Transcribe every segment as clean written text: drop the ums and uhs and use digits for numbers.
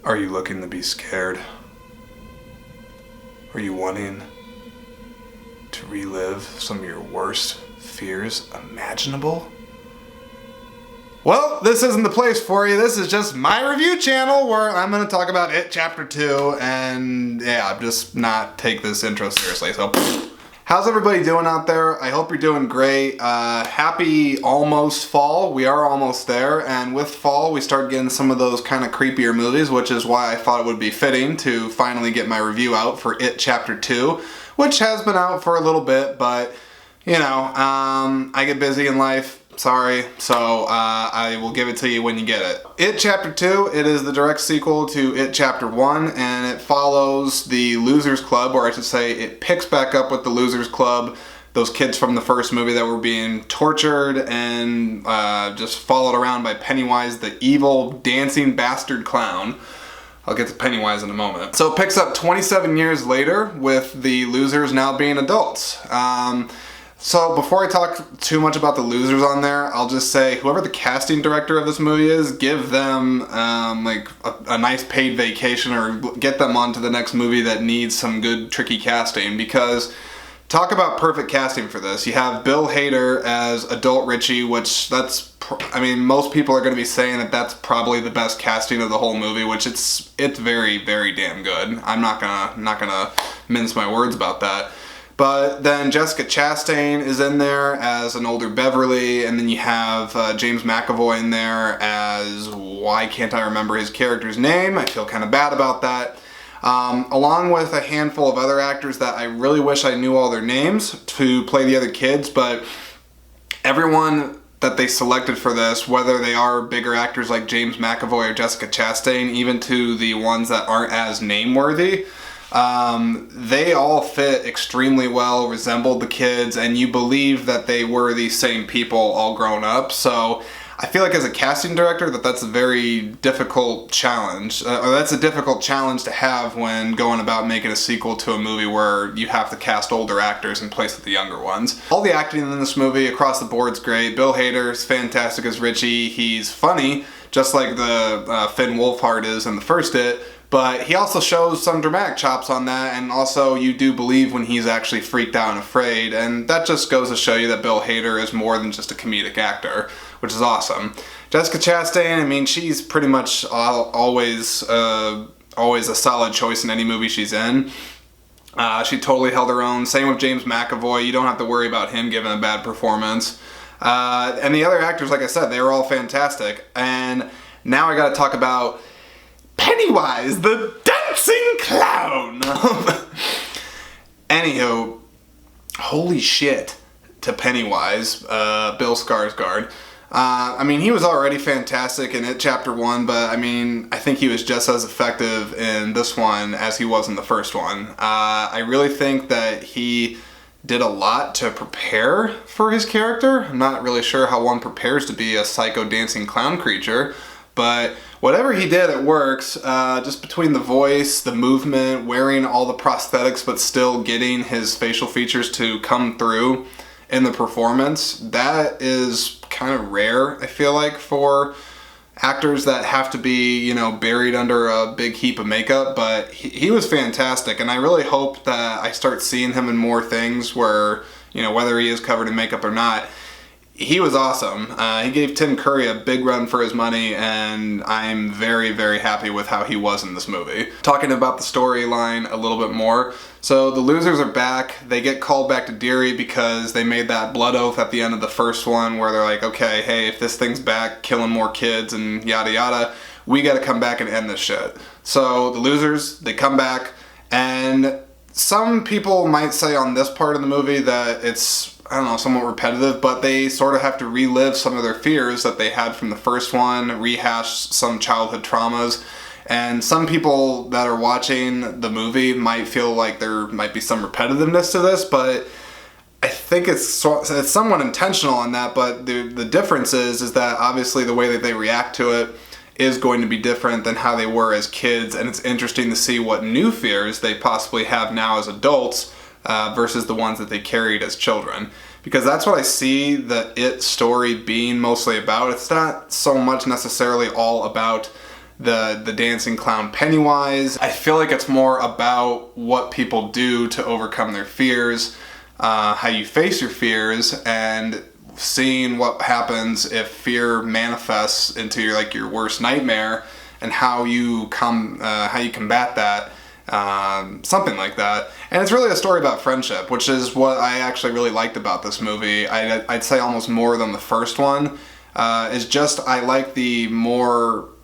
Are you looking to be scared? Are you wanting to relive some of your worst fears imaginable? Well, this isn't the place for you. This is just my review channel where I'm going to talk about It Chapter 2 and yeah, just not take this intro seriously. So, how's everybody doing out there? I hope you're doing great. Happy almost fall. We are almost there, and with fall we start getting some of those kind of creepier movies, which is why I thought it would be fitting to finally get my review out for It Chapter 2, which has been out for a little bit, but you know, I get busy in life. Sorry, so I will give it to you when you get it. It Chapter 2, it is the direct sequel to It Chapter 1, and it follows the Losers Club, or I should say it picks back up with the Losers Club, those kids from the first movie that were being tortured and just followed around by Pennywise, the evil, dancing bastard clown. I'll get to Pennywise in a moment. So it picks up 27 years later with the losers now being adults. So before I talk too much about the losers on there, I'll just say whoever the casting director of this movie is, give them like a nice paid vacation or get them on to the next movie that needs some good tricky casting, because talk about perfect casting for this. You have Bill Hader as adult Richie, which I mean, most people are going to be saying that that's probably the best casting of the whole movie, which it's very, very damn good. I'm not gonna mince my words about that. But then Jessica Chastain is in there as an older Beverly, and then you have James McAvoy in there as, why can't I remember his character's name? I feel kind of bad about that. Along with a handful of other actors that I really wish I knew all their names to play the other kids, but everyone that they selected for this, whether they are bigger actors like James McAvoy or Jessica Chastain, even to the ones that aren't as name-worthy, they all fit extremely well, resembled the kids, and you believe that they were the same people all grown up. So I feel like as a casting director that's a very difficult challenge, or that's a difficult challenge to have when going about making a sequel to a movie where you have to cast older actors in place of the younger ones. All the acting in this movie across the board is great. Bill Hader's fantastic as Richie. He's funny, just like the Finn Wolfhard is in the first It. But he also shows some dramatic chops on that, and also you do believe when he's actually freaked out and afraid, and that just goes to show you that Bill Hader is more than just a comedic actor, which is awesome. Jessica Chastain, I mean, she's pretty much always a solid choice in any movie she's in. She totally held her own. Same with James McAvoy. You don't have to worry about him giving a bad performance. And the other actors, like I said, they were all fantastic. And now I gotta talk about Pennywise, the dancing clown! Anywho, holy shit to Pennywise, Bill Skarsgård. I mean, he was already fantastic in It Chapter 1, but I mean, I think he was just as effective in this one as he was in the first one. I really think that he did a lot to prepare for his character. I'm not really sure how one prepares to be a psycho dancing clown creature, but whatever he did, it works. Just between the voice, the movement, wearing all the prosthetics, but still getting his facial features to come through in the performance, that is kind of rare, I feel like, for actors that have to be, you know, buried under a big heap of makeup. But he was fantastic, and I really hope that I start seeing him in more things where, you know, whether he is covered in makeup or not, he was awesome. He gave Tim Curry a big run for his money, and I'm very, very happy with how he was in this movie. Talking about the storyline a little bit more. So the losers are back. They get called back to Derry because they made that blood oath at the end of the first one where they're like, okay, hey, if this thing's back, killing more kids and yada yada, we gotta come back and end this shit. So the losers, they come back, and some people might say on this part of the movie that it's, I don't know, somewhat repetitive, but they sort of have to relive some of their fears that they had from the first one, rehash some childhood traumas. And some people that are watching the movie might feel like there might be some repetitiveness to this, but I think it's somewhat intentional in that. But the difference is that obviously the way that they react to it is going to be different than how they were as kids, and it's interesting to see what new fears they possibly have now as adults versus the ones that they carried as children. Because that's what I see the It story being mostly about. It's not so much necessarily all about the dancing clown Pennywise. I feel like it's more about what people do to overcome their fears, how you face your fears, and seeing what happens if fear manifests into your worst nightmare, and how you combat that. Something like that. And it's really a story about friendship, which is what I actually really liked about this movie. I'd say almost more than the first one.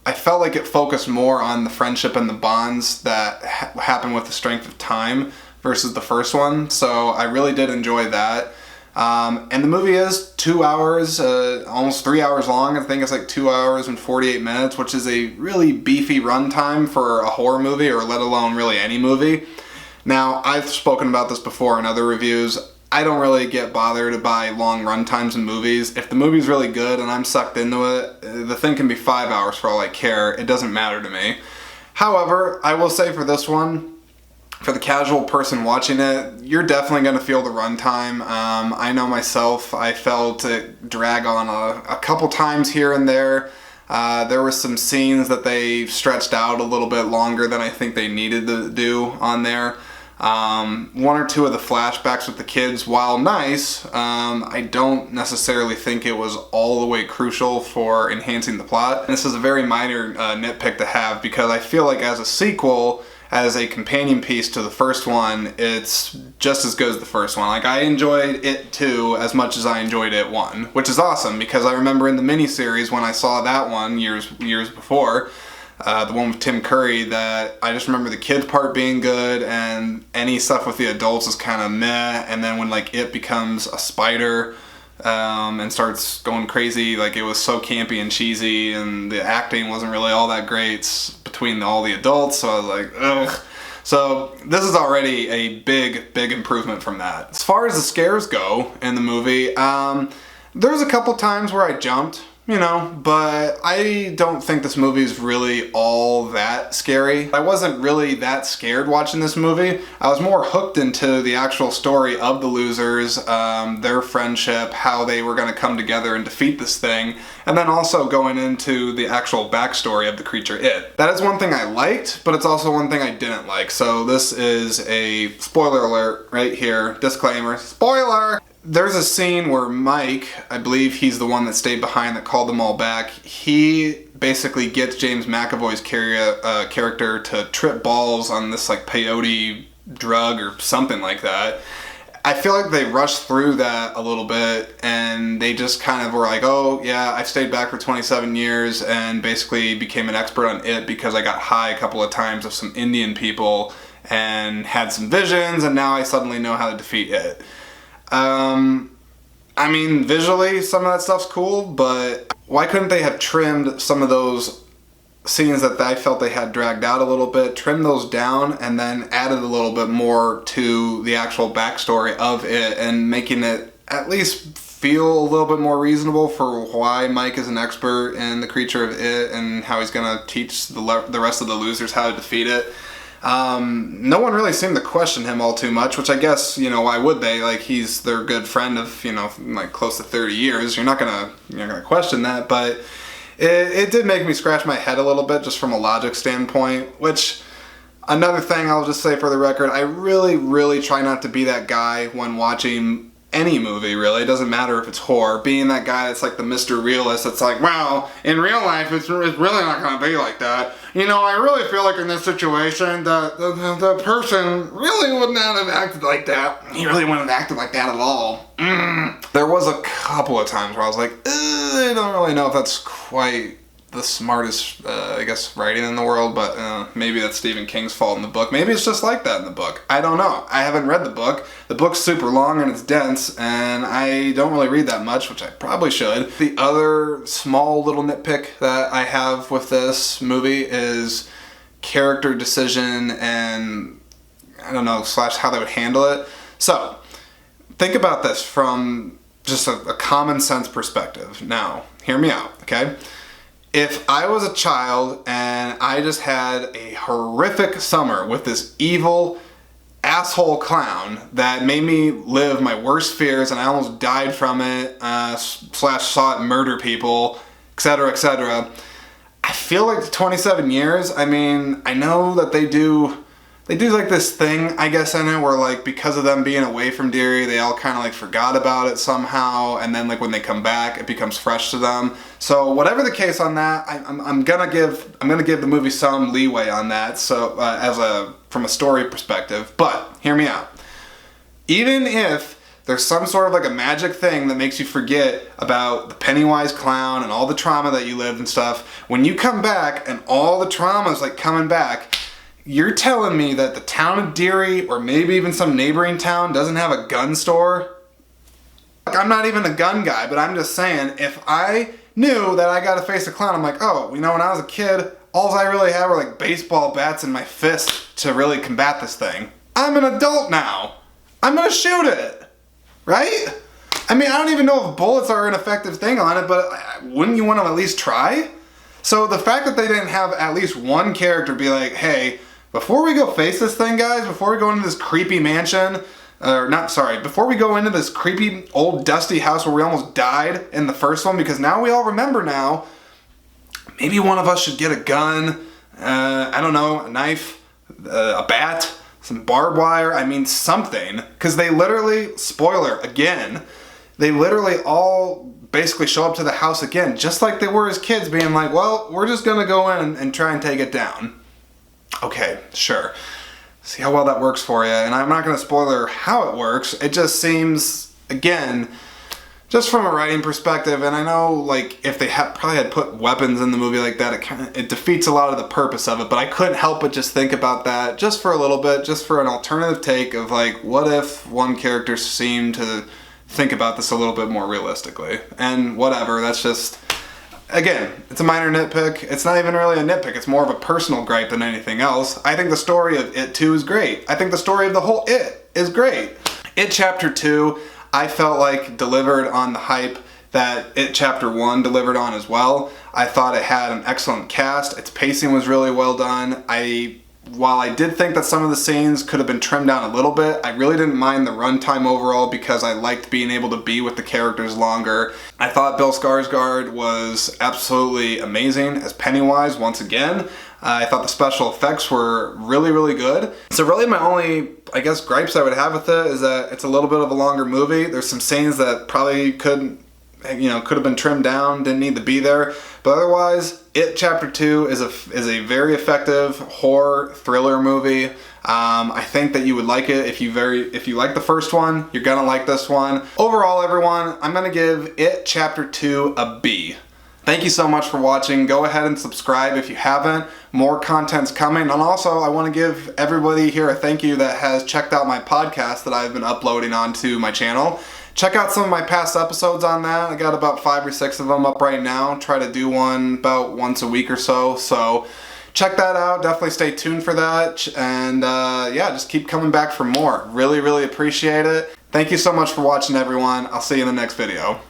I felt like it focused more on the friendship and the bonds that happen with the strength of time versus the first one. So I really did enjoy that. And the movie is 2 hours, almost 3 hours long. I think it's like 2 hours and 48 minutes, which is a really beefy runtime for a horror movie, or let alone really any movie. Now, I've spoken about this before in other reviews. I don't really get bothered by long runtimes in movies. If the movie's really good and I'm sucked into it, the thing can be 5 hours for all I care. It doesn't matter to me. However, I will say for this one, for the casual person watching it, you're definitely going to feel the runtime. I know myself, I felt it drag on a couple times here and there. There were some scenes that they stretched out a little bit longer than I think they needed to do on there. One or two of the flashbacks with the kids, while nice, I don't necessarily think it was all the way crucial for enhancing the plot. This is a very minor nitpick to have, because I feel like as a sequel, as a companion piece to the first one, it's just as good as the first one. Like, I enjoyed It 2 as much as I enjoyed It 1, which is awesome, because I remember in the miniseries when I saw that one years before, the one with Tim Curry, that I just remember the kids part being good, and any stuff with the adults is kind of meh, and then when It becomes a spider, and starts going crazy, it was so campy and cheesy, and the acting wasn't really all that great between all the adults, so I was like, ugh. So this is already a big improvement from that. As far as the scares go in the movie, there's a couple times where I jumped, but I don't think this movie is really all that scary. I wasn't really that scared watching this movie. I was more hooked into the actual story of the losers, their friendship, how they were going to come together and defeat this thing, and then also going into the actual backstory of the creature It. That is one thing I liked, but it's also one thing I didn't like. So this is a spoiler alert right here. Disclaimer. Spoiler! There's a scene where Mike, I believe he's the one that stayed behind that called them all back, he basically gets James McAvoy's character to trip balls on this peyote drug or something like that. I feel like they rushed through that a little bit, and they just kind of were like, oh yeah, I stayed back for 27 years and basically became an expert on it because I got high a couple of times of some Indian people and had some visions, and now I suddenly know how to defeat it. I mean, visually, some of that stuff's cool, but why couldn't they have trimmed some of those scenes that I felt they had dragged out a little bit, trimmed those down, and then added a little bit more to the actual backstory of it, and making it at least feel a little bit more reasonable for why Mike is an expert in the creature of It and how he's going to teach the rest of the losers how to defeat it. No one really seemed to question him all too much, which I guess, why would they? He's their good friend of, close to 30 years. You're not gonna question that, but it did make me scratch my head a little bit just from a logic standpoint, which, another thing I'll just say for the record, I really try not to be that guy when watching any movie, really. It doesn't matter if it's horror. Being that guy that's the Mr. Realist, that's well, in real life, it's really not going to be like that. I really feel like in this situation, the person really would not have acted like that. He really wouldn't have acted like that at all. There was a couple of times where I was like, I don't really know if that's quite the smartest, writing in the world, but maybe that's Stephen King's fault in the book. Maybe it's just like that in the book. I don't know. I haven't read the book. The book's super long and it's dense, and I don't really read that much, which I probably should. The other small little nitpick that I have with this movie is character decision and, / how they would handle it. So, think about this from just a common sense perspective. Now, hear me out, okay? If I was a child and I just had a horrific summer with this evil asshole clown that made me live my worst fears and I almost died from it, / saw it murder people, etc., etc., I I feel like the 27 years, I mean, I know that they do like this thing, I guess, in it where like because of them being away from Deary, they all kind of like forgot about it somehow, and then like when they come back, it becomes fresh to them. So whatever the case on that, I'm gonna give the movie some leeway on that. So from a story perspective, but hear me out. Even if there's some sort of like a magic thing that makes you forget about the Pennywise clown and all the trauma that you lived and stuff, when you come back and all the trauma's like coming back, you're telling me that the town of Deary, or maybe even some neighboring town, doesn't have a gun store? Like, I'm not even a gun guy, but I'm just saying, if I knew that I got to face a clown, I'm like, oh, you know, when I was a kid, all I really had were like baseball bats in my fist to really combat this thing. I'm an adult now. I'm gonna shoot it, right? I mean, I don't even know if bullets are an effective thing on it, but wouldn't you want to at least try? So the fact that they didn't have at least one character be like, hey, before we go face this thing, guys, before we go into this creepy mansion, before we go into this creepy old dusty house where we almost died in the first one, because now we all remember now, maybe one of us should get a gun, I don't know, a knife, a bat, some barbed wire, I mean something, because they literally, spoiler again, they literally all basically show up to the house again, just like they were as kids, being like, well, we're just gonna go in and try and take it down. Okay, sure. See how well that works for you, and I'm not gonna spoiler how it works. It just seems, again, just from a writing perspective, and I know like if they probably had put weapons in the movie like that, it defeats a lot of the purpose of it, but I couldn't help but just think about that just for a little bit, just for an alternative take of like, what if one character seemed to think about this a little bit more realistically? And whatever, that's just, again, it's a minor nitpick. It's not even really a nitpick, it's more of a personal gripe than anything else. I think the story of It 2 is great. I think the story of the whole It is great. It Chapter 2, I felt like delivered on the hype that It Chapter 1 delivered on as well. I thought it had an excellent cast. Its pacing was really well done. While I did think that some of the scenes could have been trimmed down a little bit, I really didn't mind the runtime overall because I liked being able to be with the characters longer. I thought Bill Skarsgård was absolutely amazing as Pennywise once again. I thought the special effects were really, really good. So really my only, I guess, gripes I would have with it is that it's a little bit of a longer movie. There's some scenes that probably could have been trimmed down, didn't need to be there. But otherwise, It Chapter 2 is a very effective horror thriller movie. I think that you would like it if you like the first one, you're gonna like this one. Overall, everyone, I'm gonna give It Chapter 2 a B. Thank you so much for watching. Go ahead and subscribe if you haven't. More content's coming. And also, I want to give everybody here a thank you that has checked out my podcast that I've been uploading onto my channel. Check out some of my past episodes on that. I got about 5 or 6 of them up right now. Try to do one about once a week or so. So check that out. Definitely stay tuned for that. And yeah, just keep coming back for more. Really, really appreciate it. Thank you so much for watching, everyone. I'll see you in the next video.